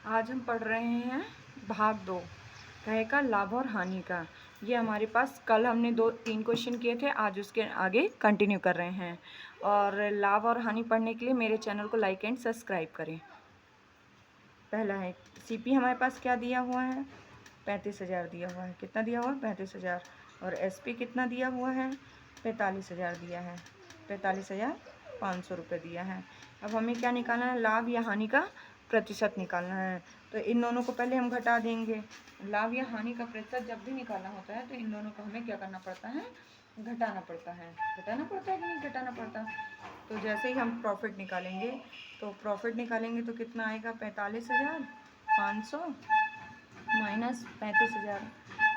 आज हम पढ़ रहे हैं भाग 2 कहे का लाभ और हानि का। ये हमारे पास कल हमने 2-3 क्वेश्चन किए थे, आज उसके आगे कंटिन्यू कर रहे हैं। और लाभ और हानि पढ़ने के लिए मेरे चैनल को लाइक एंड सब्सक्राइब करें। पहला है सीपी हमारे पास क्या दिया हुआ है, 35,000 दिया हुआ है। कितना दिया हुआ है? 35,000। और एसपी कितना दिया हुआ है? 45,000 दिया है। 45,500 रुपये दिया है। अब हमें क्या निकालना है? लाभ या हानि का प्रतिशत निकालना है। तो इन दोनों को पहले हम घटा देंगे। लाभ या हानि का प्रतिशत जब भी निकालना होता है तो इन दोनों को हमें क्या करना पड़ता है? घटाना पड़ता है। घटाना पड़ता है कि नहीं घटाना पड़ता? तो जैसे ही हम प्रॉफिट निकालेंगे तो कितना आएगा? 45,500 माइनस 35,000।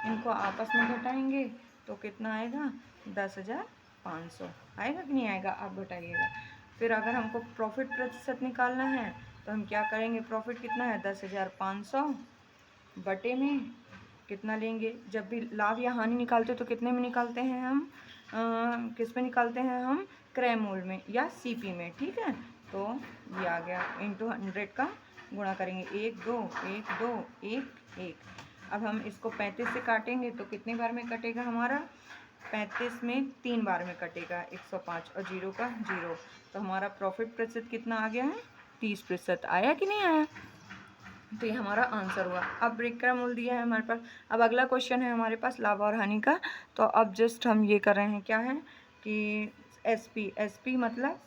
इनको आपस में घटाएंगे तो कितना आएगा? 10,500 आएगा कि नहीं आएगा? आप घटाइएगा। फिर अगर हमको प्रॉफिट प्रतिशत निकालना है तो हम क्या करेंगे? प्रॉफिट कितना है? 10,500 बटे में कितना लेंगे? जब भी लाभ या हानि निकालते तो कितने में निकालते हैं हम? किस में निकालते हैं हम? क्रय मूल्य में या सीपी में। ठीक है, तो ये आ गया इंटू 100 का गुणा करेंगे। 1 2 1 2 1 1। अब हम इसको 35 से काटेंगे तो कितने बार में कटेगा हमारा? 35 में 3 बार में कटेगा, 105 और 0 का 0। तो हमारा प्रॉफिट प्रतिशत कितना आ गया है? 30%। आया कि नहीं आया? तो ये हमारा आंसर हुआ। अब विक्रय मूल्य दिया है हमारे पास। अब अगला क्वेश्चन है हमारे पास लाभ और हानि का। तो अब जस्ट हम ये कर रहे हैं, क्या है कि एसपी मतलब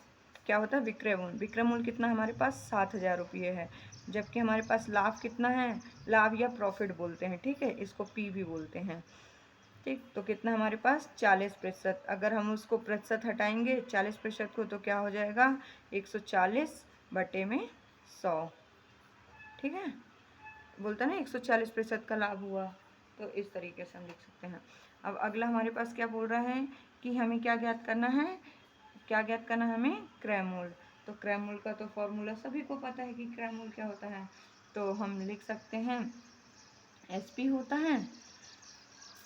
क्या होता है? विक्रय मूल्य। विक्रय मूल्य कितना हमारे पास? 7,000 रुपये है। जबकि हमारे पास लाभ कितना है? लाभ या प्रॉफिट बोलते हैं, ठीक है, इसको पी भी बोलते हैं। ठीक, तो कितना हमारे पास? 40%। अगर हम उसको प्रतिशत हटाएंगे 40% को तो क्या हो जाएगा? 140 बटे में 100। ठीक है, बोलता है ना 140% का लाभ हुआ, तो इस तरीके से हम लिख सकते हैं। अब अगला हमारे पास क्या बोल रहा है कि हमें क्या ज्ञात करना है? क्या ज्ञात करना है हमें? क्रय मूल्य। तो क्रय मूल्य का तो फॉर्मूला सभी को पता है कि क्रय मूल्य क्या होता है। तो हम लिख सकते हैं एसपी होता है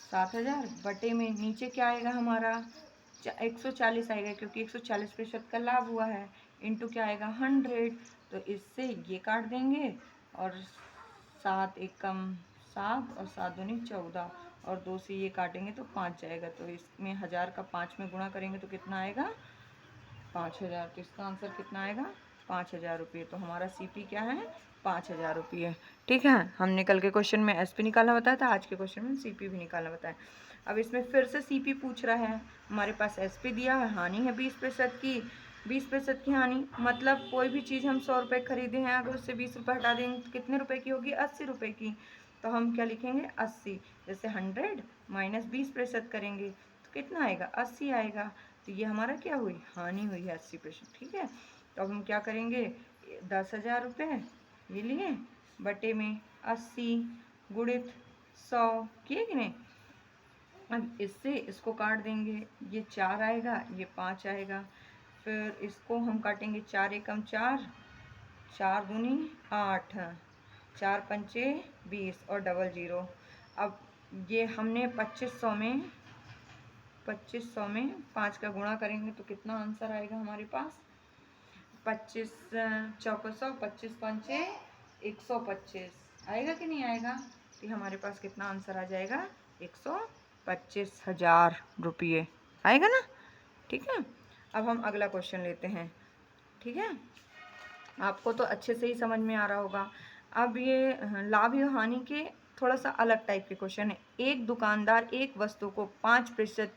7,000 बटे में नीचे क्या आएगा हमारा? 140 आएगा, क्योंकि 140% का लाभ हुआ है। इंटू क्या आएगा? 100। तो इससे ये काट देंगे और 7 एकम 7 और 7 दूनी 14 और 2 से ये काटेंगे तो 5 जाएगा। तो इसमें 1000 का 5 में गुणा करेंगे तो कितना आएगा? 5,000। तो इसका आंसर कितना आएगा? 5,000 रुपये। तो हमारा सीपी क्या है? 5,000 रुपये। ठीक है, हमने कल के क्वेश्चन में एसपी निकालना बताया था, आज के क्वेश्चन में सीपी भी निकालना बताया। अब इसमें फिर से सीपी पूछ रहा है। हमारे पास एसपी दिया है, हानि है 20% की। 20% की हानि मतलब कोई भी चीज़ हम 100 रुपये खरीदे हैं, अगर उससे 20 रुपये हटा देंगे तो कितने रुपए की होगी? 80 रुपये की। तो हम क्या लिखेंगे? 80। जैसे 100 माइनस 20% करेंगे तो कितना आएगा? 80 आएगा। तो ये हमारा क्या हुई? हानि हुई है 80%। ठीक है, तो अब हम क्या करेंगे? 10,000 रुपये ये लिए बटे में 80 गुणित 100 किए कि नहीं। अब इससे इसको काट देंगे, ये 4 आएगा, ये 5 आएगा। फिर इसको हम काटेंगे, 4 एकम 4, 4 दूनी 8, 4 पंचे 20 और डबल 0। अब ये हमने 2500 में 5 का गुणा करेंगे तो कितना आंसर आएगा हमारे पास? 25 चौको 100, 25 पंचे 125 आएगा कि नहीं आएगा? तो हमारे पास कितना आंसर आ जाएगा? 125,000 रुपये आएगा ना। ठीक है, अब हम अगला क्वेश्चन लेते हैं। ठीक है, आपको तो अच्छे से ही समझ में आ रहा होगा। अब ये लाभ या हानि के थोड़ा सा अलग टाइप के क्वेश्चन है। एक दुकानदार एक वस्तु को 5%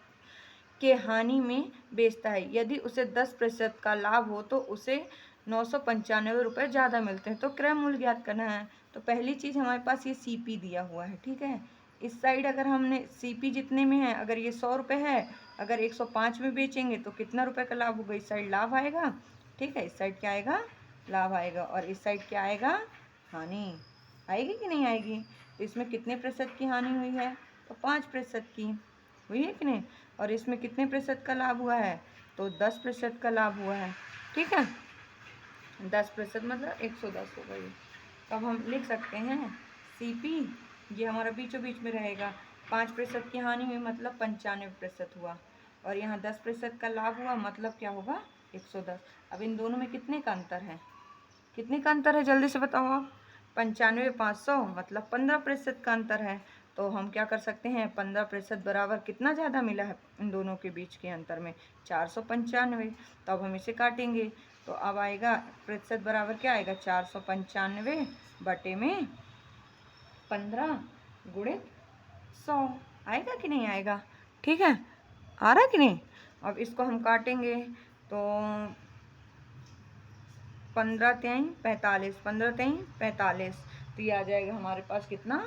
के हानि में बेचता है। यदि उसे 10% का लाभ हो तो उसे 995 रुपये ज़्यादा मिलते हैं। तो क्रय मूल्य ज्ञात करना है। तो पहली चीज़ हमारे पास ये सीपी दिया हुआ है। ठीक है, इस साइड अगर हमने सीपी जितने में है, अगर ये 100 रुपये है, अगर 105 में बेचेंगे तो कितना रुपये का लाभ होगा? इस साइड लाभ आएगा। ठीक है, इस साइड क्या आएगा? लाभ आएगा। और इस साइड क्या आएगा? हानि आएगी कि नहीं आएगी? तो इसमें कितने प्रतिशत की हानि हुई है? तो 5% की हुई है कि नहीं। और इसमें कितने प्रतिशत का लाभ हुआ है? तो 10% का लाभ हुआ है। ठीक है, 10% मतलब 110 होगा ये। तो अब हम लिख सकते हैं सीपी, ये हमारा बीचों बीच में रहेगा। 5% की हानि हुई मतलब 95% हुआ, और यहाँ 10% का लाभ हुआ मतलब क्या होगा? 110। अब इन दोनों में कितने का अंतर है? कितने का अंतर है? जल्दी से बताओ आप। 95 500 मतलब 15% का अंतर है। तो हम क्या कर सकते हैं, 15% बराबर कितना ज़्यादा मिला है इन दोनों के बीच के अंतर में, 495। तो अब हम इसे काटेंगे, तो अब आएगा प्रतिशत बराबर क्या आएगा, 495 बटे में 15 गुणित 100। आएगा कि नहीं आएगा, ठीक है, आ रहा कि नहीं। अब इसको हम काटेंगे तो 15 तेईं 45, 15 तेईं 45, तो ये आ जाएगा हमारे पास कितना,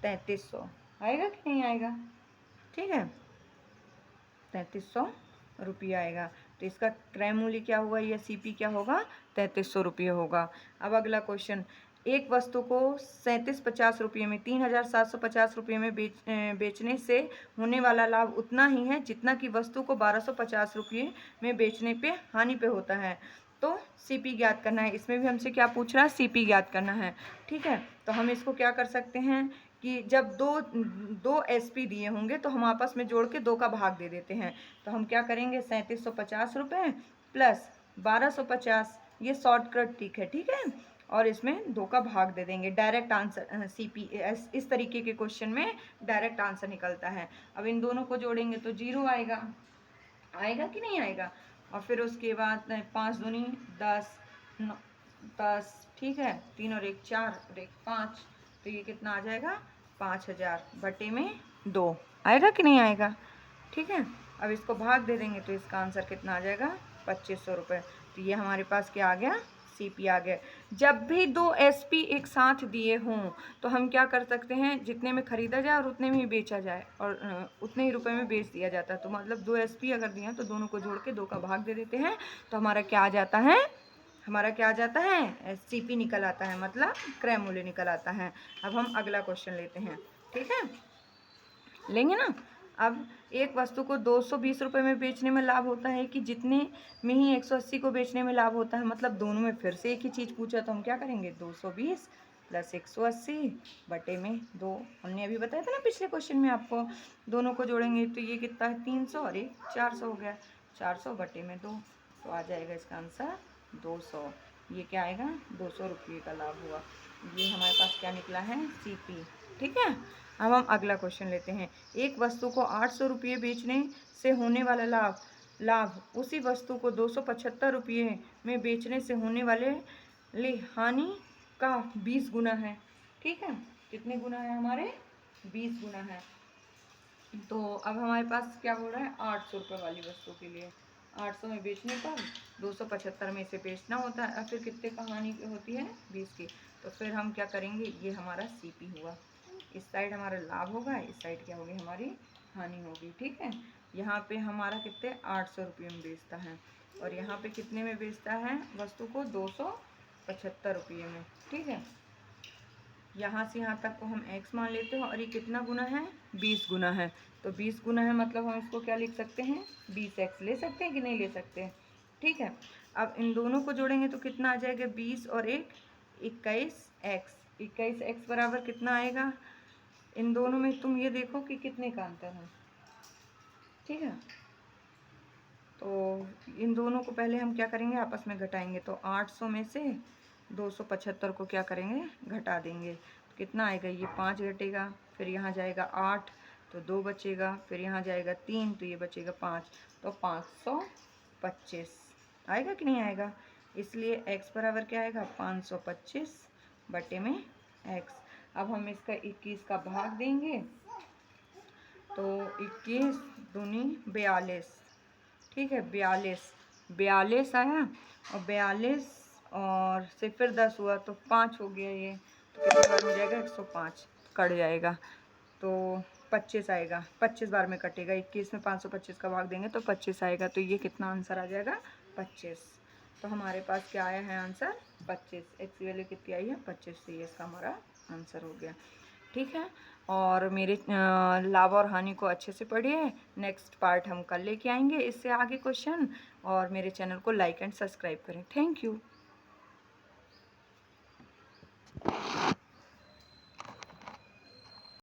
3300। आएगा कि नहीं आएगा, ठीक है, 3300 रुपये आएगा। तो इसका क्रय मूल्य क्या हुआ, या सीपी क्या होगा, 3300 रुपये होगा। अब अगला क्वेश्चन, एक वस्तु को 3750 रुपये में 3750 रुपये में बेचने से होने वाला लाभ उतना ही है जितना कि वस्तु को 1250 रुपये में बेचने पे हानि पे होता है। तो सीपी ज्ञात करना है। इसमें भी हमसे क्या पूछ रहा है, सीपी ज्ञात करना है, ठीक है। तो हम इसको क्या कर सकते हैं कि जब दो एसपी दिए होंगे तो हम आपस में जोड़ के 2 का भाग दे देते हैं। तो हम क्या करेंगे, 3750 रुपये प्लस 1250, ये शॉर्टकट ट्रिक है, ठीक है, और इसमें 2 का भाग दे देंगे। डायरेक्ट आंसर सीपी इस तरीके के क्वेश्चन में डायरेक्ट आंसर निकलता है। अब इन दोनों को जोड़ेंगे तो 0 आएगा, आएगा कि नहीं आएगा। और फिर उसके बाद 5 दूनी 10 10, ठीक है, 3 और 1 4 और 1 5, तो ये कितना आ जाएगा, 5000 बटे में 2। आएगा कि नहीं आएगा, ठीक है। अब इसको भाग दे देंगे तो इसका आंसर कितना आ जाएगा, 2500 रुपये। तो ये हमारे पास क्या आ गया, सीपी आ गया। जब भी 2 एसपी एक साथ दिए हों तो हम क्या कर सकते हैं, जितने में खरीदा जाए और उतने में ही बेचा जाए और उतने ही रुपए में बेच दिया जाता है। तो मतलब 2 एसपी अगर दिए हैं तो दोनों को जोड़ के 2 का भाग दे देते हैं, तो हमारा क्या आ जाता है, हमारा क्या आ जाता है, सीपी निकल आता है, मतलब क्रय मूल्य निकल आता है। अब हम अगला क्वेश्चन लेते हैं, ठीक है, लेंगे ना। अब एक वस्तु को 220 रुपये में बेचने में लाभ होता है कि जितने में ही 180 को बेचने में लाभ होता है, मतलब दोनों में फिर से एक ही चीज़ पूछा, तो हम क्या करेंगे, 220 प्लस 180 बटे में 2। हमने अभी बताया था ना पिछले क्वेश्चन में आपको, दोनों को जोड़ेंगे तो ये कितना है, 300 और एक 400 हो गया, 400 बटे में 2, तो आ जाएगा इसका आंसर 200। ये क्या आएगा, 200 रुपये का लाभ हुआ। ये हमारे पास क्या निकला है, सीपी, ठीक है। अब हम अगला क्वेश्चन लेते हैं, एक वस्तु को 800 रुपये बेचने से होने वाला लाभ उसी वस्तु को 275 रुपये में बेचने से होने वाले हानि का 20 गुना है, ठीक है। कितने गुना है हमारे, 20 गुना है। तो अब हमारे पास क्या बोल रहा है, 800 रुपये वाली वस्तु के लिए 800 में बेचने पर 275 में इसे बेचना होता है, और फिर कितने का हानि होती है, 20 की। तो फिर हम क्या करेंगे, ये हमारा सीपी हुआ, इस साइड हमारा लाभ होगा, इस साइड क्या होगी, हमारी हानि होगी, ठीक है। यहाँ पे हमारा कितने 800 रुपये में बेचता है, और यहाँ पे कितने में बेचता है वस्तु को, 275 रुपये में, ठीक है। यहाँ से यहाँ तक को हम x मान लेते हैं, और ये कितना गुना है, 20 गुना है। तो 20 गुना है मतलब हम इसको क्या लिख सकते हैं, 20x ले सकते हैं कि नहीं ले सकते हैं, ठीक है। अब इन दोनों को जोड़ेंगे तो कितना आ जाएगा, 20 और 1 21x, 21x बराबर कितना आएगा, इन दोनों में तुम ये देखो कि कितने का अंतर है, ठीक है। तो इन दोनों को पहले हम क्या करेंगे, आपस में घटाएंगे, तो 800 में से 275 को क्या करेंगे, घटा देंगे, तो कितना आएगा, ये 5 घटेगा, फिर यहाँ जाएगा 8 तो 2 बचेगा, फिर यहाँ जाएगा 3 तो ये बचेगा 5, तो 525 आएगा कि नहीं आएगा। इसलिए x बराबर क्या आएगा, 525 बटे में x। अब हम इसका 21 का भाग देंगे, तो 21 दूनी 42, ठीक है, 42 आया, और 42 और से फिर 10 हुआ तो 5 हो गया, ये तो कितनी बार हो जाएगा, 105 कट जाएगा, तो 25 आएगा, 25 बार में कटेगा, 21 में 525 का भाग देंगे तो 25 आएगा, तो ये कितना आंसर आ जाएगा, 25। तो हमारे पास क्या आया है आंसर, 25। एक्स की वैल्यू कितनी आई है, 25, तो ये इसका हमारा आंसर हो गया, ठीक है। और मेरे लाभ और हानि को अच्छे से पढ़िए, नेक्स्ट पार्ट हम कल लेके आएंगे इससे आगे क्वेश्चन, और मेरे चैनल को लाइक एंड सब्सक्राइब करें। Thank you.